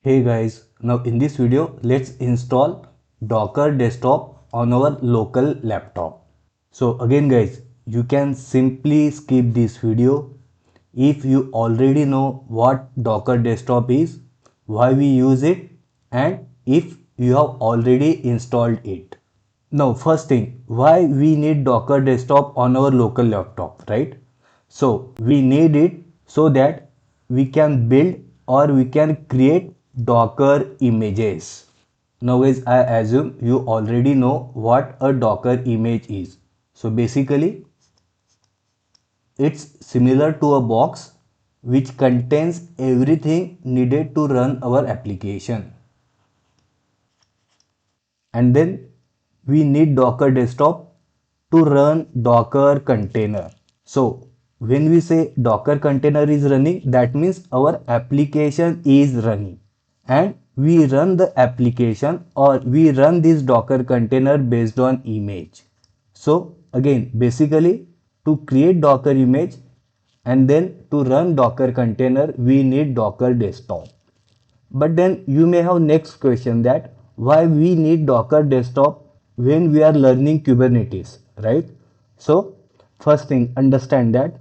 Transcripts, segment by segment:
Hey guys, now in this video, let's install Docker Desktop on our local laptop. So again guys, you can simply skip this video if you already know what Docker Desktop is, why we use it, and if you have already installed it. Now, first thing, why we need Docker Desktop on our local laptop, right? So, we need it so that we can build or we can create Docker images. Now, guys, I assume you already know what a Docker image is. So, basically, it's similar to a box which contains everything needed to run our application. And then we need Docker desktop to run Docker container. So when we say Docker container is running, that means our application is running and we run the application or we run this Docker container based on image. So again, basically to create Docker image and then to run Docker container, we need Docker desktop. But then you may have next question that why we need Docker desktop when we are learning Kubernetes, right? So first thing, understand that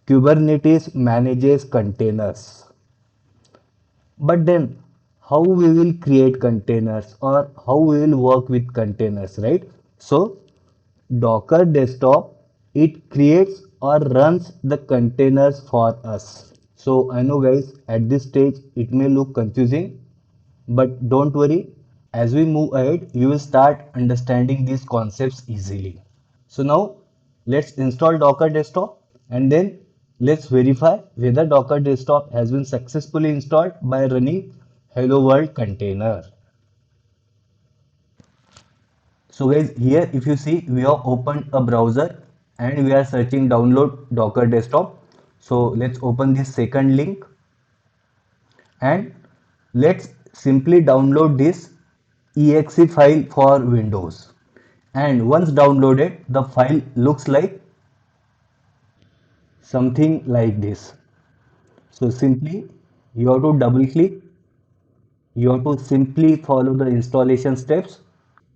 Kubernetes manages containers. But then how we will create containers or how we will work with containers, right? So Docker desktop, it creates or runs the containers for us. So I know guys, at this stage it may look confusing, but don't worry, as we move ahead, you will start understanding these concepts easily. So now let's install Docker Desktop and then let's verify whether Docker Desktop has been successfully installed by running Hello World container. So guys, here if you see, we have opened a browser and we are searching download Docker Desktop. So let's open this second link and let's simply download this exe file for Windows. And once downloaded, the file looks like something like this. So simply you have to double click, you have to simply follow the installation steps.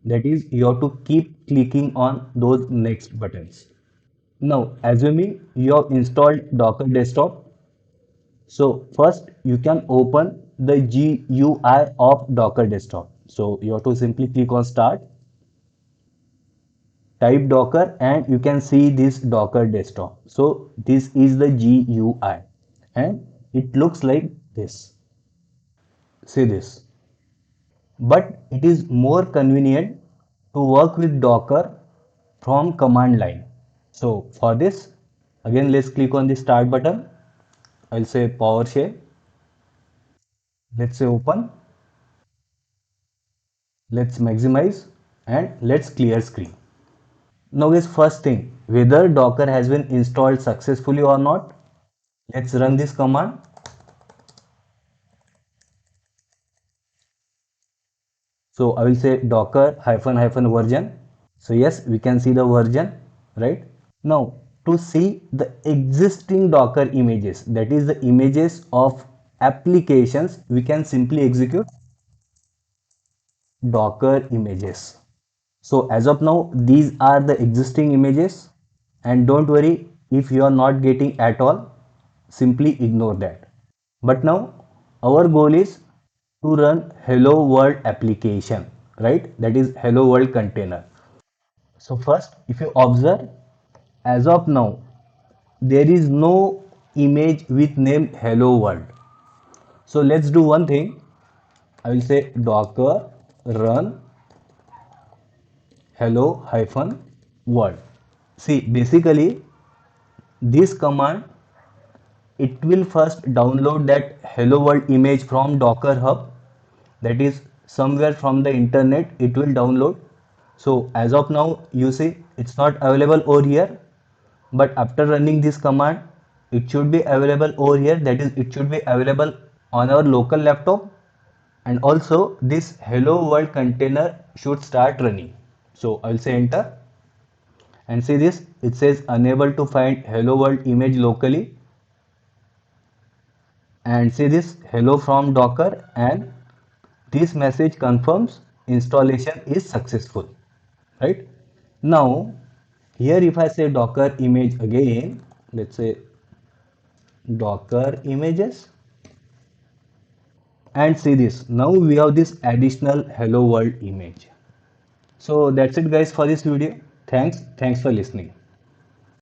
That is, you have to keep clicking on those next buttons. Now, assuming you have installed Docker Desktop, so first you can open the GUI of Docker Desktop. So you have to simply click on Start, type Docker, and you can see this Docker Desktop. So this is the GUI and it looks like this. See this. But it is more convenient to work with Docker from command line. So for this, again let's click on the Start button. I'll say PowerShell. Let's say open. Let's maximize and let's clear screen. Now is first thing, whether Docker has been installed successfully or not. Let's run this command. So I will say docker hyphen hyphen version. So yes, we can see the version, right? Now to see the existing Docker images, that is the images of applications, we can simply execute Docker images. So as of now, these are the existing images and don't worry if you are not getting at all, simply ignore that. But now our goal is to run Hello World application, right? That is Hello World container. So first, if you observe, as of now, there is no image with name Hello World. So let's do one thing. I will say docker run hello hyphen world. See, basically this command, it will first download that hello world image from Docker Hub, that is somewhere from the internet it will download. So as of now you see it's not available over here, but after running this command it should be available over here, that is it should be available on our local laptop, and also this hello world container should start running. So I'll say enter and see this, it says unable to find hello world image locally, and see this hello from Docker, and This message confirms installation is successful, right? Now, here if I say Docker image again, let's say Docker images, and see this. Now we have this additional hello world image. So that's it guys for this video. Thanks for listening.